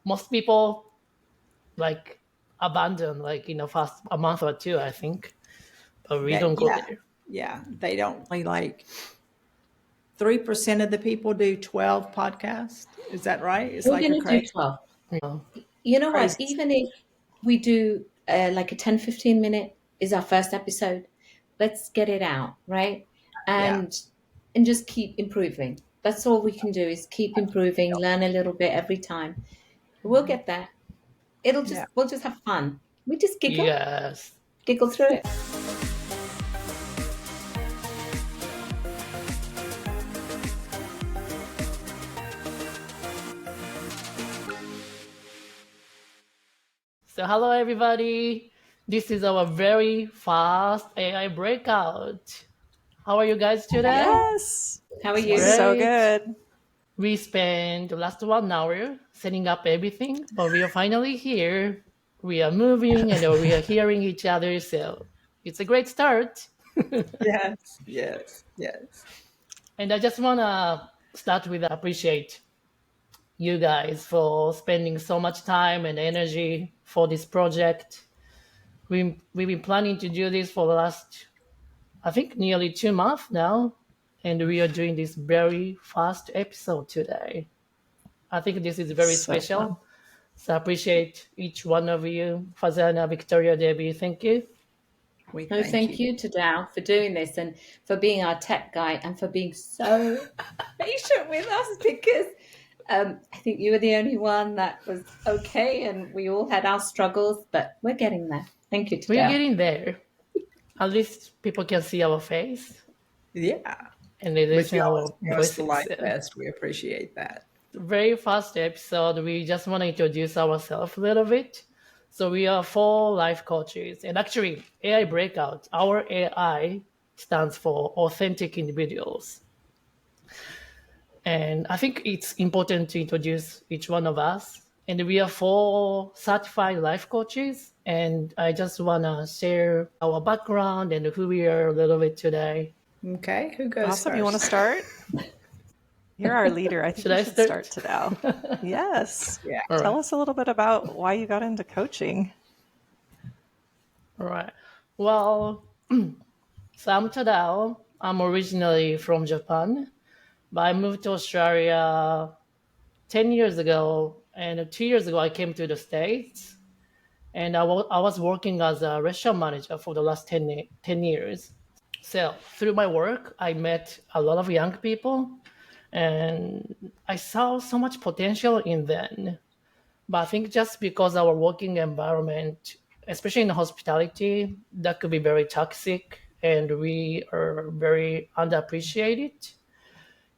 most people like abandon like in the first a month or two, I think, but we don't go Yeah, there. yeah. They don't like 3% of the people do 12 podcasts. Is that right? It's We're like a going to do crazy, 12. Yeah. You know what? crazy. Even if we do like a 10, 15 minute is our first episode, let's get it out, right? Yeah, And just keep improving. That's all we can do is keep improving, learn a little bit every time. We'll get there. yeah. We'll just have fun. We just Yes. giggle through it. So hello everybody. This is our very fast AI breakout. How are you guys today? Yes. How are you? So Great. good. We spent the last 1 hour setting up everything, but we are finally here. We are moving and we are hearing each other, so it's a great start. Yes, yes, yes. And I just want to start with appreciate you guys for spending so much time and energy for this project. We've been planning to do this for the last, I think, nearly 2 months now, and we are doing this very fast episode today. I think this is very So fun. special. So I appreciate each one of you. Fazana, Victoria, Debbie, thank you. We No, thank thank you. you to Dow for doing this and for being our tech guy and for being so patient with us because I think you were the only one that was okay and we all had our struggles, but we're getting there. Thank you to We're Dow. getting there. At least people can see our face Yeah. and they But listen you to always our bring us the voices. light best. We appreciate that. Very fast episode. We just want to introduce ourselves a little bit. So we are four life coaches, and actually, AI Breakout. Our AI stands for authentic individuals, and I think it's important to introduce each one of us. And we are four certified life coaches, and I just want to share our background and who we are a little bit today. Okay. Who goes Awesome. You want to first? start? You're our leader. I think Should you I should start start? today. Yes. Yeah. All Tell right. us a little bit about why you got into coaching. All right. Well, so I'm Tadao. I'm originally from Japan, but I moved to Australia 10 years ago. And 2 years ago, I came to the States. And I was working as a restaurant manager for the last 10 years. So through my work, I met a lot of young people. And I saw so much potential in them. But I think just because our working environment, especially in hospitality, that could be very toxic and we are very underappreciated,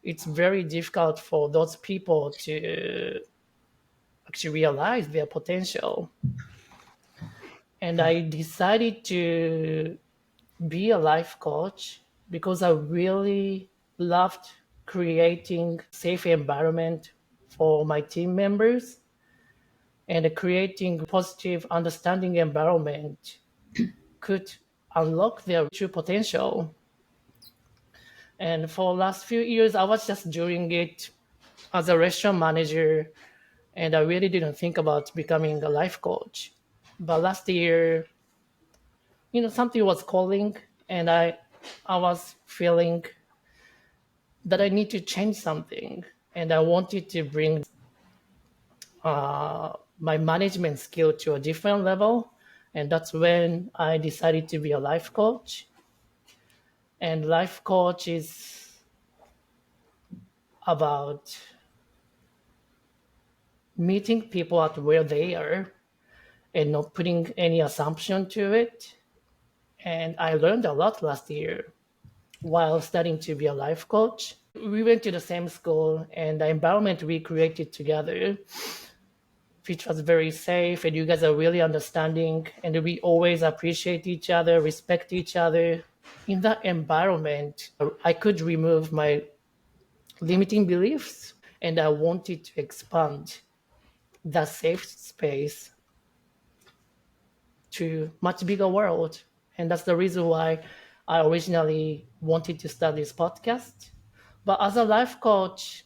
it's very difficult for those people to actually realize their potential. And I decided to be a life coach because I really loved creating safe environment for my team members and creating positive understanding environment could unlock their true potential. And for last few years, I was just doing it as a restaurant manager, and I really didn't think about becoming a life coach. But last year, something was calling, and I was feeling that I need to change something, and I wanted to bring my management skill to a different level. And that's when I decided to be a life coach. And life coach is about meeting people at where they are and not putting any assumption to it. And I learned a lot last year while studying to be a life coach. We went to the same school, and the environment we created together, which was very safe, and you guys are really understanding, and we always appreciate each other, respect each other. In that environment, I could remove my limiting beliefs, and I wanted to expand that safe space to much bigger world. And that's the reason why I originally wanted to start this podcast. But as a life coach,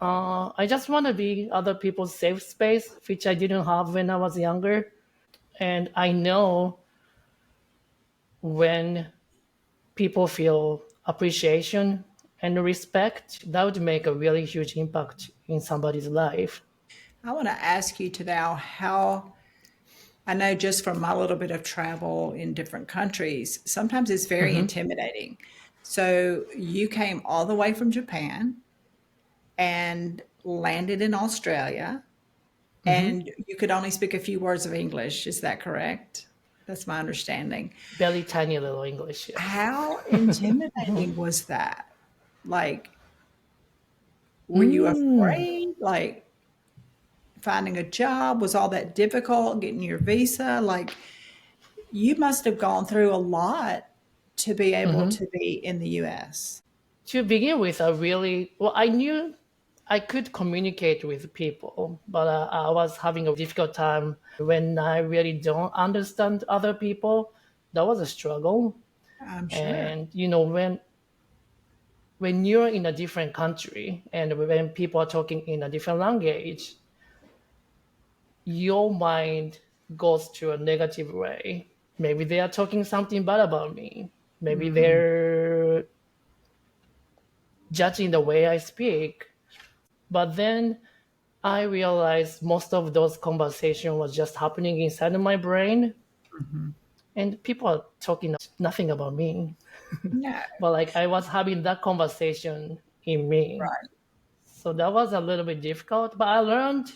I just want to be other people's safe space, which I didn't have when I was younger. And I know when people feel appreciation and respect, that would make a really huge impact in somebody's life. I want to ask you to now how I know just from my little bit of travel in different countries, sometimes it's very intimidating. So you came all the way from Japan and landed in Australia, and you could only speak a few words of English. Is that correct? That's my understanding. Very tiny little English, yes. How intimidating was that? Like, were you afraid? Like, finding a job, was all that difficult? Getting your visa? Like, you must have gone through a lot to be able to be in the US. To begin with, I knew I could communicate with people, but I was having a difficult time when I really don't understand other people. That was a struggle. I'm sure. And when you're in a different country and when people are talking in a different language, your mind goes to a negative way. Maybe they are talking something bad about me. Maybe Mhm. they're judging the way I speak. But then I realized most of those conversations was just happening inside of my brain, Mhm. and people are talking nothing about me. No, But like I was having that conversation in me. right. So that was a little bit difficult, but I learned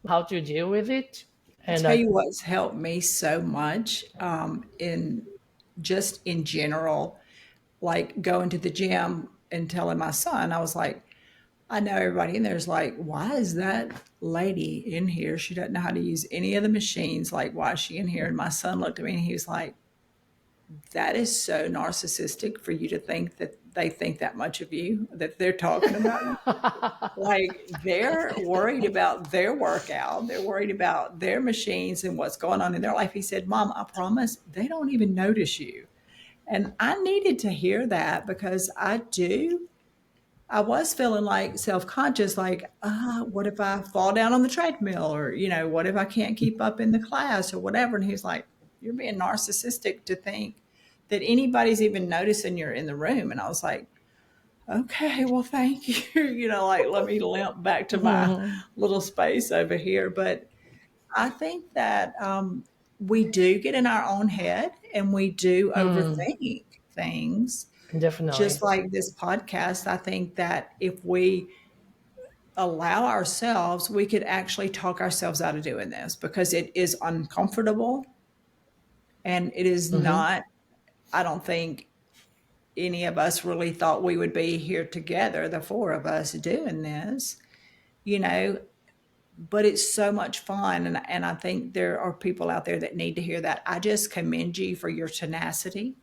how to deal with it. I And tell you what's helped me so much in general, like going to the gym and telling my son, I was like, I know everybody in there's like, why is that lady in here? She doesn't know how to use any of the machines. Like, why is she in here? And my son looked at me and he was like, that is so narcissistic for you to think that they think that much of you, that they're talking about you. Like they're worried about their workout, they're worried about their machines and what's going on in their life. He said, Mom, I promise they don't even notice you. And I needed to hear that because I was feeling like self-conscious, like, what if I fall down on the treadmill, or, what if I can't keep up in the class or whatever. And he's like, you're being narcissistic to think that anybody's even noticing you're in the room. And I was like, okay, well, thank you. Like, let me limp back to my little space over here. But I think that we do get in our own head and we do overthink things. definitely. Just like this podcast, I think that if we allow ourselves, we could actually talk ourselves out of doing this because it is uncomfortable and it is not, I don't think any of us really thought we would be here together, the four of us doing this, you know, but it's so much fun. And I think there are people out there that need to hear that. I just commend you for your tenacity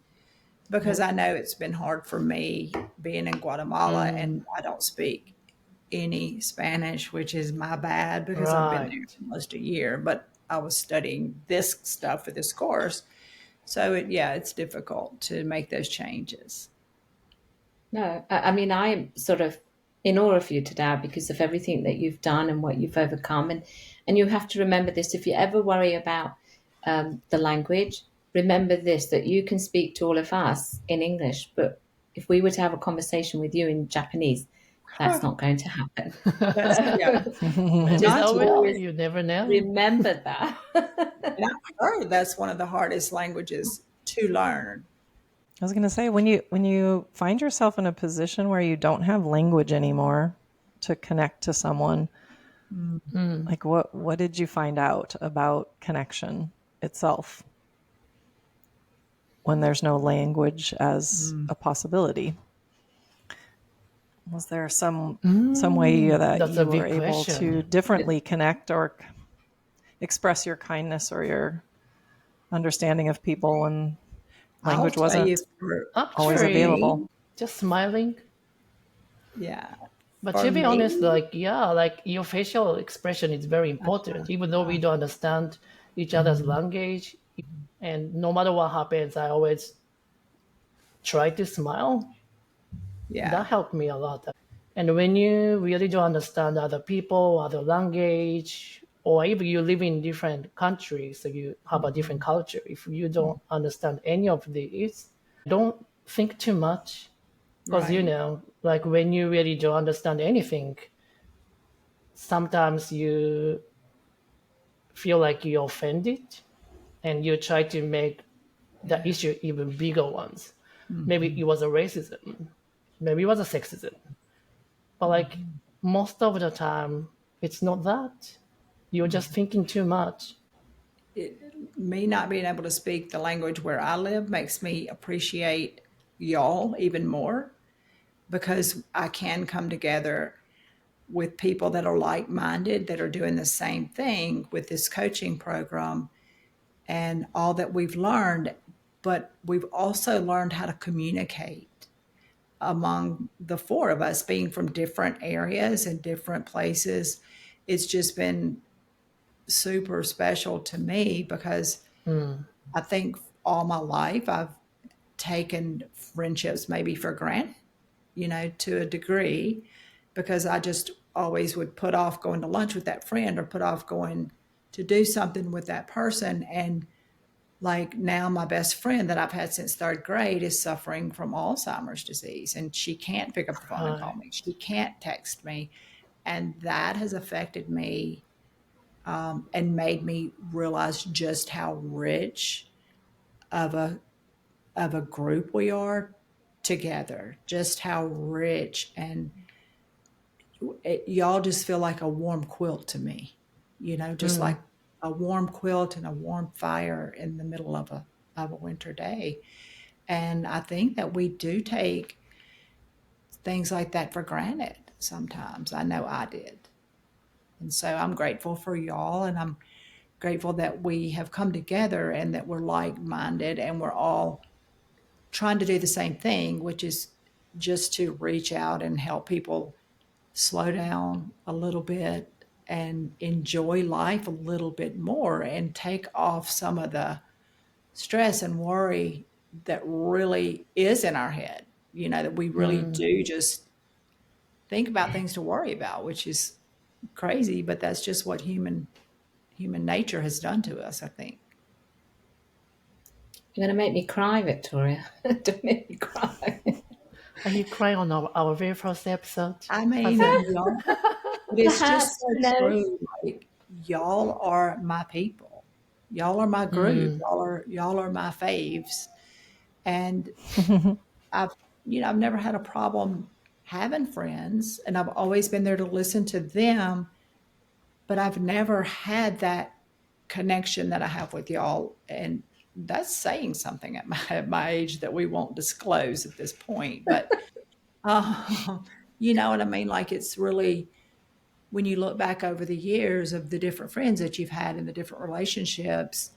because I know it's been hard for me being in Guatemala and I don't speak any Spanish, which is my bad because I've been there Right. for almost a year, but I was studying this stuff for this course. So it's difficult to make those changes. No, I mean, I'm sort of in awe of you today because of everything that you've done and what you've overcome. And you have to remember this if you ever worry about the language, remember this that you can speak to all of us in English, but if we were to have a conversation with you in Japanese, that's not going to happen. That's So Maybe just that not will. always You never know. remember that. and I've heard that's one of the hardest languages to learn. I was going to say when you find yourself in a position where you don't have language anymore to connect to someone, like what did you find out about connection itself when there's no language as a possibility? Was there some way that That's a you were big able to question. differently connect or express your kindness or your understanding of people when I'll language tell you wasn't always for Actually, me, available? just smiling. yeah, But for to be honest, me, like, yeah, like your facial expression is very important, even though we don't understand each other's language. And no matter what happens, I always try to smile. yeah. That helped me a lot. And when you really don't understand other people, other language, or if you live in different countries, so you have a different culture, if you don't understand any of these, don't think too much. Because, Right. like when you really don't understand anything, sometimes you feel like you're offended and you try to make the Yeah. issue even bigger ones. Maybe Hmm. it was a racism, maybe it was a sexism, but like Hmm. most of the time, it's not that. You're just thinking too much. Me not being able to speak the language where I live makes me appreciate y'all even more because I can come together with people that are like minded, that are doing the same thing with this coaching program and all that we've learned. But we've also learned how to communicate among the four of us being from different areas and different places. It's just been super special to me because Mm, I think all my life I've taken friendships maybe for granted, to a degree, because I just always would put off going to lunch with that friend or put off going to do something with that person. And like now, my best friend that I've had since third grade is suffering from Alzheimer's disease, and she can't pick up the phone and call right. me. She can't text me. And that has affected me and made me realize just how rich of a group we are together, just how rich, and y'all just feel like a warm quilt to me, just Mm, like a warm quilt and a warm fire in the middle of a winter day. And I think that we do take things like that for granted sometimes. I know I did. And so I'm grateful for y'all, and I'm grateful that we have come together and that we're like minded and we're all trying to do the same thing, which is just to reach out and help people slow down a little bit and enjoy life a little bit more and take off some of the stress and worry that really is in our head, that we really mm. do just think about things to worry about, which is crazy, but that's just what human nature has done to us, I think. You're going to make me cry, Victoria. Don't make me cry. Are you crying on our very first episode? I What's mean, that? y'all, but it's just Perhaps, so true. Like y'all are my people. Y'all are my group. Mm, Y'all are my faves. And I've I've never had a problem having friends, and I've always been there to listen to them, but I've never had that connection that I have with y'all. And that's saying something at my age that we won't disclose at this point. But you know what I mean? Like it's really, when you look back over the years of the different friends that you've had in the different relationships,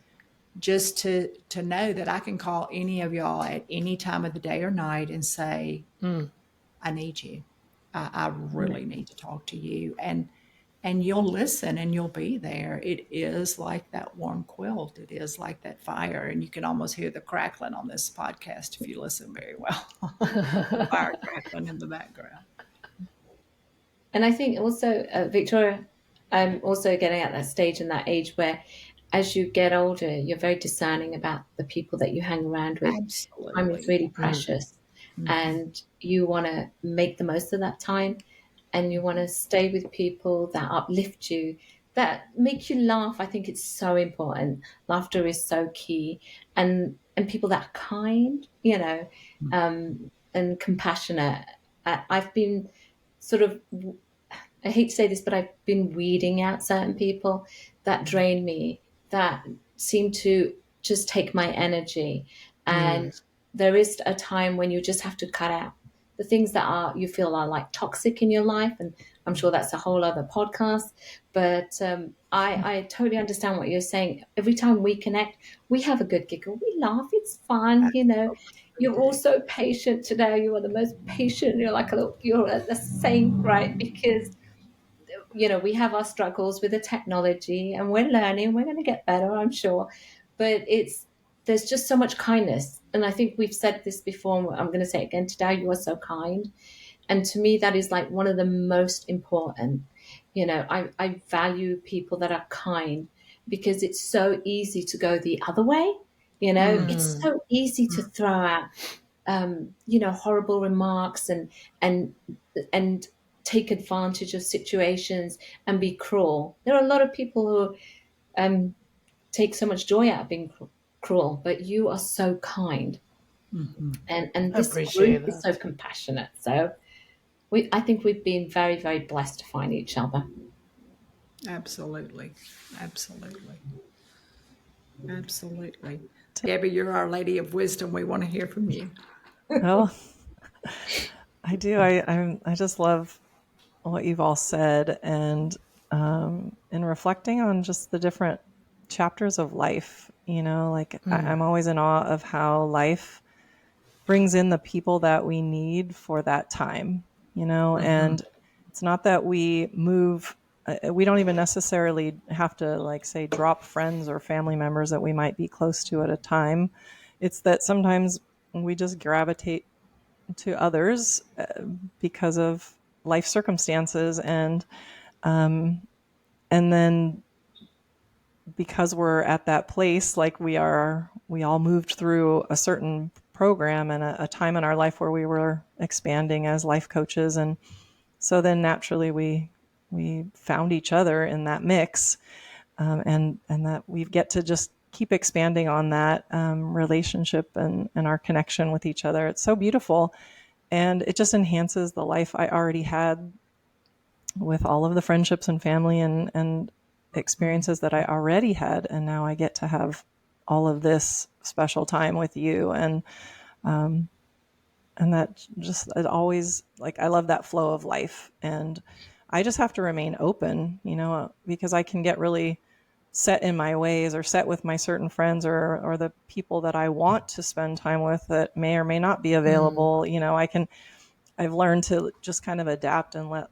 just to know that I can call any of y'all at any time of the day or night and say, mm, I need you. I really need to talk to you. And you'll listen and you'll be there. It is like that warm quilt. It is like that fire. And you can almost hear the crackling on this podcast if you listen very well. The fire crackling in the background. and I think also, Victoria, I'm also getting at that stage and that age where, as you get older, you're very discerning about the people that you hang around with. Time is Absolutely. really mm, precious, Mhm. and you want to make the most of that time, and you want to stay with people that uplift you, that make you laugh. I think it's so important. Laughter is so key, and people that are kind, and compassionate. I've been sort of, I hate to say this, but I've been weeding out certain people that drain me, that seem to just take my energy. mm, And there is a time when you just have to cut out the things that are you feel are like toxic in your life. And I'm sure that's a whole other podcast. But I totally understand what you're saying. Every time we connect, we have a good giggle. We laugh. It's fun, you know. You're Absolutely. also patient today. You are the most patient. You're like you're a saint, right? Because we have our struggles with the technology and we're learning, we're going to get better, I'm sure, but there's just so much kindness. And I think we've said this before, and I'm going to say it again today: you are so kind. And to me, that is like one of the most important. I value people that are kind, because it's so easy to go the other way. It's so easy to throw out, horrible remarks, and take advantage of situations and be cruel. There are a lot of people who take so much joy out of being cruel, but you are so kind, and I this group appreciate is so that. compassionate. So I think we've been very, very blessed to find each other. Absolutely. Absolutely. Absolutely. Debbie, you're our lady of wisdom. We want to hear from you. Oh, I do. I just love what you've all said, and in reflecting on just the different chapters of life. Like I'm always in awe of how life brings in the people that we need for that time. And it's not that we move. We don't even necessarily have to, like, say, drop friends or family members that we might be close to at a time. It's that sometimes we just gravitate to others because of life circumstances, and then because we're at that place, like we all moved through a certain program and a time in our life where we were expanding as life coaches, and so then naturally we found each other in that mix, and that we get to just keep expanding on that relationship and our connection with each other. It's so beautiful, and it just enhances the life I already had with all of the friendships and family and experiences that I already had. And now I get to have all of this special time with you. And that just, it always, like, I love that flow of life. And I just have to remain open, because I can get really set in my ways, or set with my certain friends, or the people that I want to spend time with that may or may not be available. I've learned to just kind of adapt and let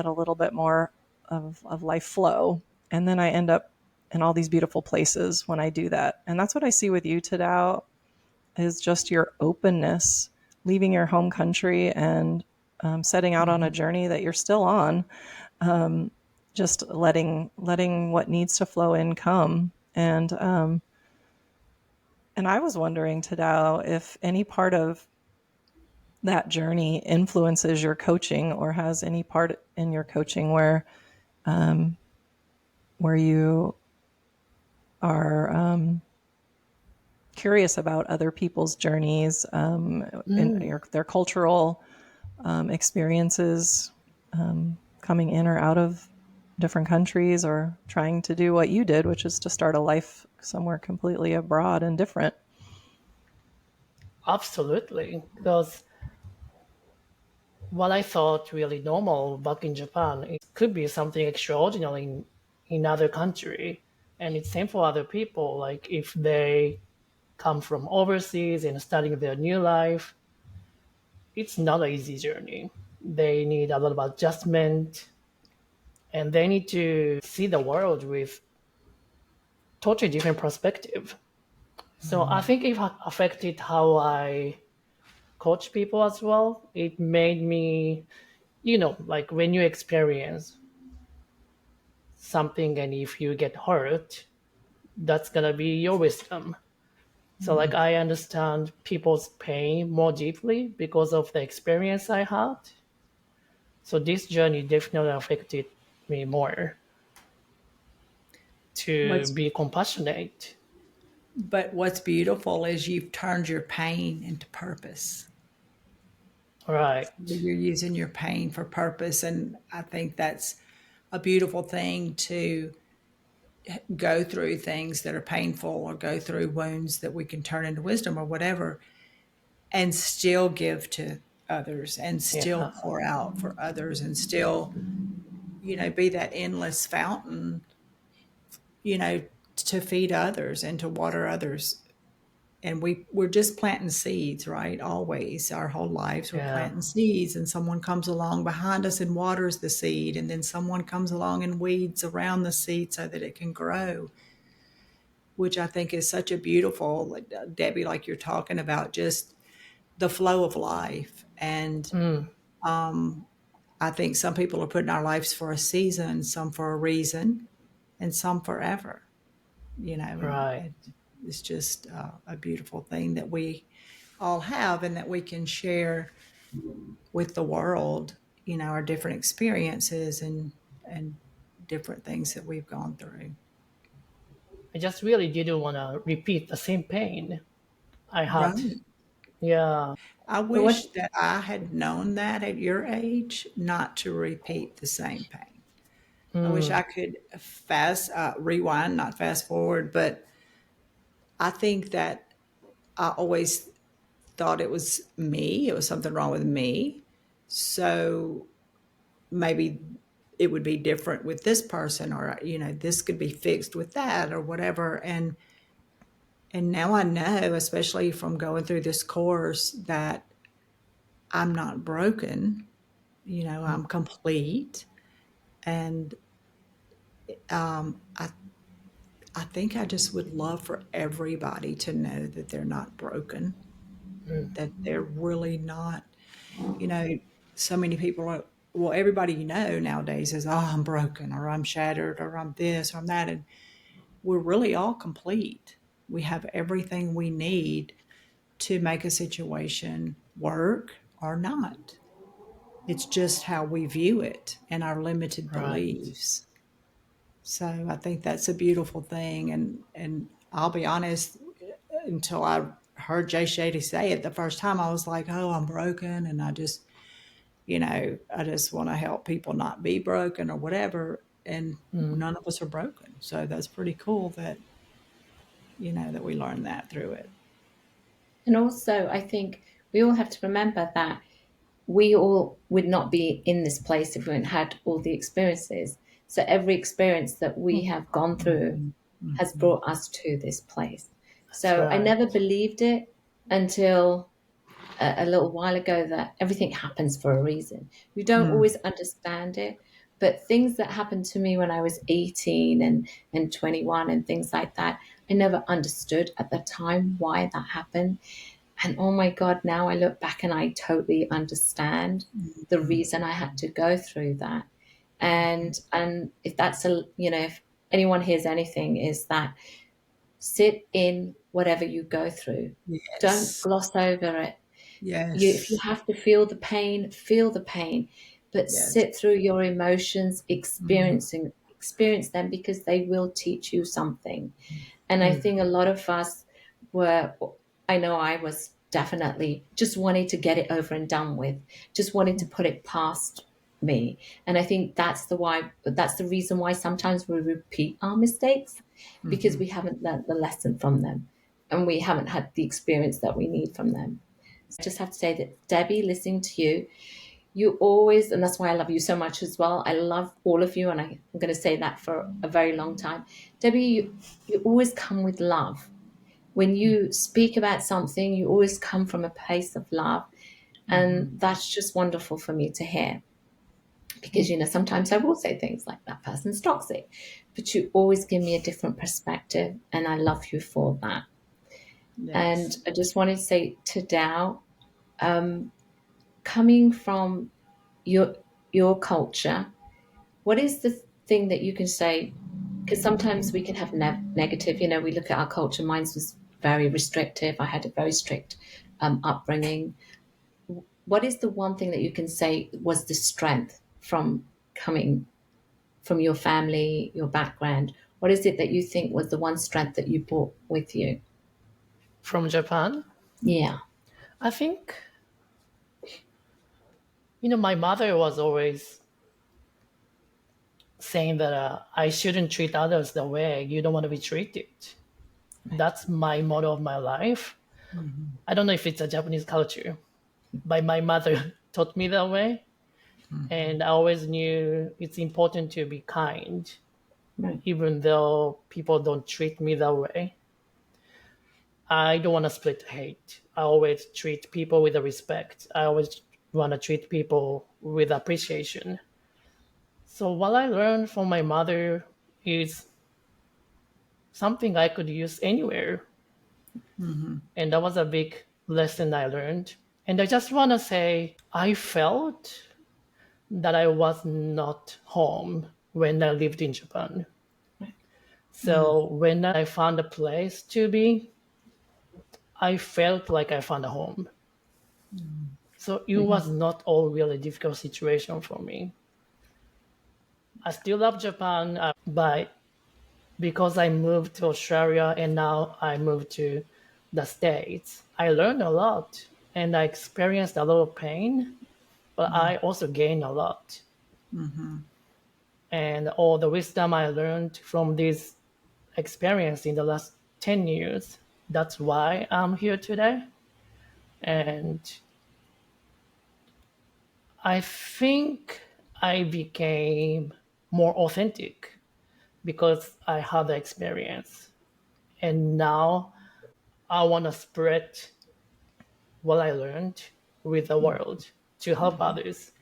a little bit more of life flow. And then I end up in all these beautiful places when I do that. And that's what I see with you, Tadao, is just your openness, leaving your home country and setting out on a journey that you're still on. Just letting what needs to flow in come. And I was wondering, Tadao, if any part of that journey influences your coaching, or has any part in your coaching where you are curious about other people's journeys, in their cultural experiences, coming in or out of different countries, or trying to do what you did, which is to start a life somewhere completely abroad and different. Absolutely. Because what I thought really normal back in Japan, it could be something extraordinary in other country. And it's same for other people. Like if they come from overseas and starting their new life, it's not an easy journey. They need a lot of adjustment, and they need to see the world with totally different perspective. So I think it affected how I coach people as well. It made me, like when you experience something and if you get hurt, that's gonna be your wisdom. So like I understand people's pain more deeply because of the experience I had. So this journey definitely affected me more to What's be compassionate. but what's beautiful is you've turned your pain into purpose. Right. You're using your pain for purpose, and I think that's a beautiful thing, to go through things that are painful, or go through wounds that we can turn into wisdom or whatever, and still give to others, and still Yeah. pour out for others, and still, be that endless fountain, you know, to feed others and to water others. And we're just planting seeds, right? Always, our whole lives we're Yeah. planting seeds, and someone comes along behind us and waters the seed, and then someone comes along and weeds around the seed so that it can grow, which I think is such a beautiful, like, Debbie, like you're talking about, just the flow of life. And I think some people are put in our lives for a season, some for a reason, and some forever. And Right. it's just a beautiful thing that we all have and that we can share with the world. Our different experiences and different things that we've gone through. I just really didn't want to repeat the same pain I had. Right. Yeah. I But what wish that I had known that at your age, not to repeat the same pain. I wish Mm, I could rewind, not fast forward, but I think that I always thought it was me. It was something wrong with me. So maybe it would be different with this person, or this could be fixed with that, or whatever. And now I know, especially from going through this course, that I'm not broken. I'm complete. And I think I just would love for everybody to know that they're not broken, that they're really not. You know, so many people are, well, everybody nowadays is, oh, I'm broken, or I'm shattered, or I'm this, or I'm that. And we're really all complete. We have everything we need to make a situation work or not. It's just how we view it and our limited right. beliefs. So I think that's a beautiful thing. And I'll be honest, until I heard Jay Shady say it the first time, I was like, oh, I'm broken. And I just want to help people not be broken or whatever. And none of us are broken. So that's pretty cool that we learned that through it. and also I think we all have to remember that we all would not be in this place if we hadn't had all the experiences. So every experience that we have gone through Mhm. has Mhm. brought us to this place. That's So I right. never believed it until a little while ago that everything happens for a reason. You don't Mm. always understand it, but things that happened to me when I was 18 and 21 and things like that, I never understood at the time why that happened. And oh my God, now I look back and I totally understand the Mhm. reason I had to go through that. And if that's if anyone hears anything, is that sit in whatever you go through. Don't Yes. gloss over it. If you Yes. have to feel the pain, but Yes. sit through your emotions, Mhm. experience them, because they will teach you something. And I Mm, think a lot of us were, I know I was definitely just wanting to get it over and done with, just wanting to put it past me. And I think that's the reason why sometimes we repeat our mistakes, because Mhm. we haven't learned the lesson from them and we haven't had the experience that we need from them. I just have to say that, Debbie, listening to you, you always, and that's why I love you so much as well. I love all of you, and I'm going to say that for a very long time. Debbie, you always come with love. When you speak about something, you always come from a place of love. And Mhm. that's just wonderful for me to hear. Because, sometimes I will say things like that person's toxic, but you always give me a different perspective, and I love you for that. And Yes. I just wanted to say to Dow, um, coming from your your culture, what is the thing that you can say? Because sometimes we can have negative. We look at our culture. Mine was very restrictive. I had a very strict upbringing. What is the one thing that you can say was the strength from coming from your family, your background? What is it that you think was the one strength that you brought with you? from Japan, Yeah, I think, my mother was always saying that I shouldn't treat others the way you don't want to be treated. That's my motto of my life. Mhm. I don't know if it's a Japanese culture, but my mother taught me that way. Mhm. And I always knew it's important to be kind, right. even though people don't treat me that way. I don't want to split hate. I always treat people with respect. I always want to treat people with appreciation. So what I learned from my mother is something I could use anywhere. Mhm. And that was a big lesson I learned. And I just want to say, I felt that I was not home when I lived in Japan. Mm, So when I found a place to be, I felt like I found a home. mm, So it was not all really difficult situation for me. I still love Japan, but because I moved to Australia and now I moved to the States, I learned a lot and I experienced a lot of pain, but mm, I also gained a lot. mm-hmm. And all the wisdom I learned from this experience in the last 10 years, that's why I'm here today. And I think I became more authentic because I had the experience. And now I want to spread what I learned with the world to help Mm-hmm. others.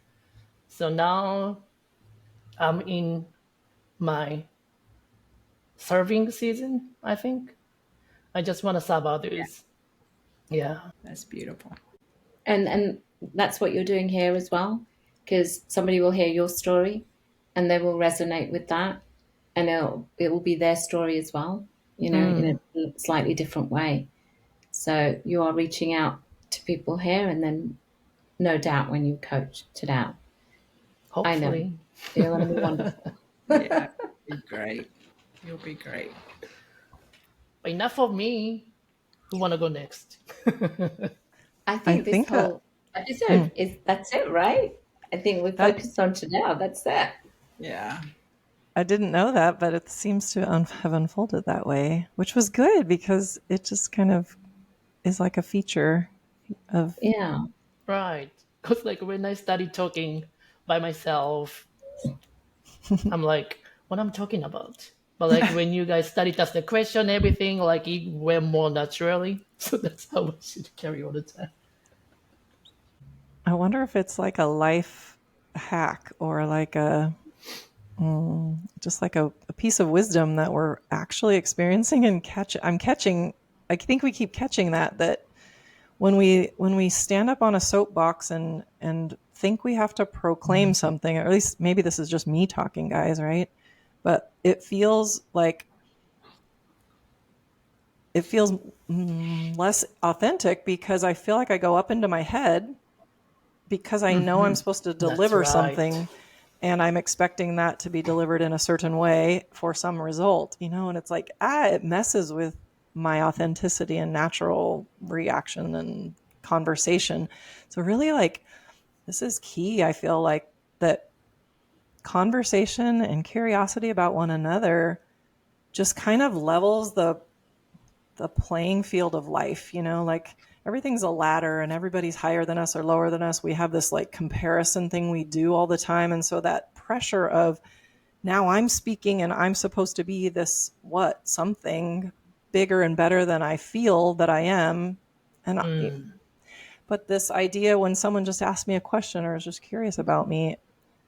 So now I'm in my serving season, I think. I just want to serve Yeah, others. Yeah, that's beautiful. And that's what you're doing here as well, because somebody will hear your story and they will resonate with that, and it will be their story as well, in a slightly different way. So you are reaching out to people here, and then no doubt when you coach it out, I know hopefully. you're going to be wonderful. Yeah, you'll be great. You'll be great. But enough of me. Who want to go next? I I think this think whole mm, episode is that's it, right? I think we're that focused on to now. That's it. Yeah. I didn't know that, but it seems to have unfolded that way, which was good because it just kind of is like a feature of. Yeah. Right. Because like when I started talking by myself, I'm like, what I'm talking about. But like when you guys started ask the question, everything like it went more naturally. So that's how I should carry all the time. I wonder if it's like a life hack or like just like a piece of wisdom that we're actually experiencing and catch. I'm catching. I think we keep catching that when we stand up on a soapbox and think we have to proclaim something, or at least maybe this is just me talking, guys, right? But it feels less authentic because I feel like I go up into my head because I know I'm supposed to That's deliver right. something and I'm expecting that to be delivered in a certain way for some result, and it's like, it messes with my authenticity and natural reaction and conversation. So really like this is key. I feel like that conversation and curiosity about one another just kind of levels the playing field of life, like everything's a ladder and everybody's higher than us or lower than us. We have this like comparison thing we do all the time. And so that pressure of now I'm speaking and I'm supposed to be this something bigger and better than I feel that I am. And but this idea when someone just asks me a question or is just curious about me,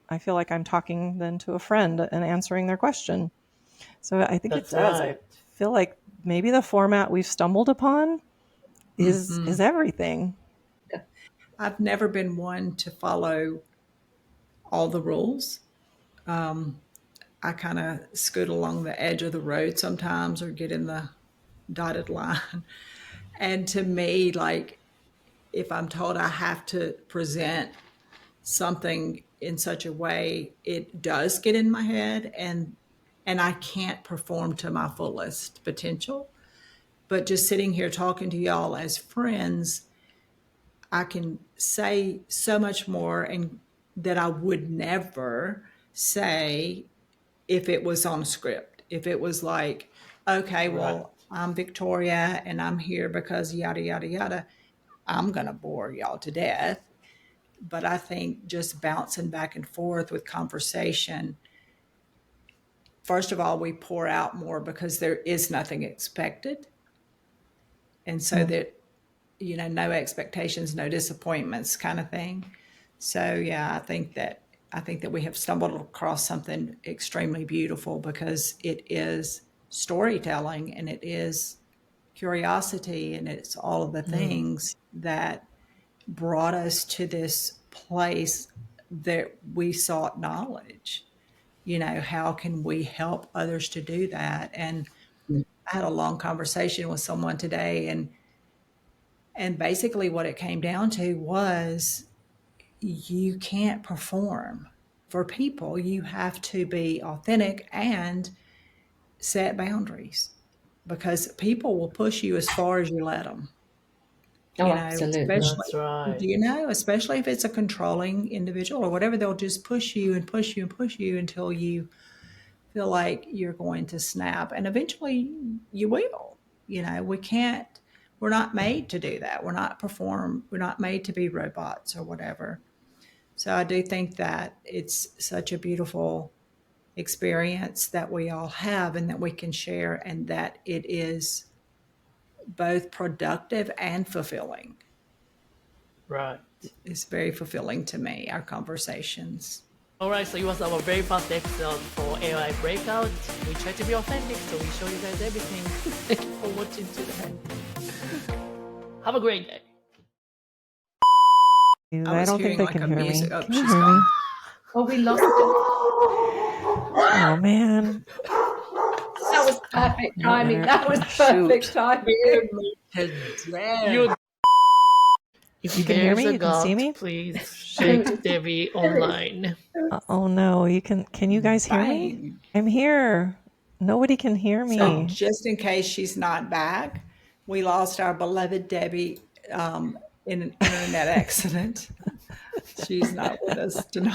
I feel like I'm talking then to a friend and answering their question. So I think it That's does. I right. feel like maybe the format we've stumbled upon is Hmm. everything. I've never been one to follow all the rules. Um, I kind of scoot along the edge of the road sometimes or get in the dotted line. And to me, like, if I'm told I have to present something in such a way, it does get in my head and I can't perform to my fullest potential. But just sitting here talking to y'all as friends, I can say so much more and that I would never say if it was on a script. If it was like, okay, Right. well, I'm Victoria and I'm here because yada yada yada, I'm gonna bore y'all to death. But I think just bouncing back and forth with conversation, first of all, we pour out more because there is nothing expected. And so Mm. that, no expectations, no disappointments kind of thing. So yeah, I think that we have stumbled across something extremely beautiful because it is storytelling and it is curiosity and it's all of the things that brought us to this place that we sought knowledge. How can we help others to do that? And I had a long conversation with someone today, and basically what it came down to was you can't perform for people. You have to be authentic and set boundaries, because people will push you as far as you let them. Oh, absolutely. Especially, That's right. especially if it's a controlling individual or whatever, they'll just push you and push you and push you until you feel like you're going to snap, and eventually you will. We're not made to do that. We're not made to be robots or whatever. So I do think that it's such a beautiful experience that we all have and that we can share, and that it is both productive and fulfilling. Right. It's very fulfilling to me, our conversations. Alright, so it was our very first episode for AI Breakout. We try to be authentic, so we show you guys everything. Thank you for watching today. Have a great day. I don't think they can hear me. Oh, Can you she's hear me? gone. Oh, we lost it. Oh man. That was perfect timing. better- That was shoot. perfect timing. If You can hear there's me? a You can see God, me? please shake Debbie online. Oh no, you can you guys hear me? Fine. I'm here. Nobody can hear me. So just in case she's not back, we lost our beloved Debbie in an internet accident. She's not with us tonight.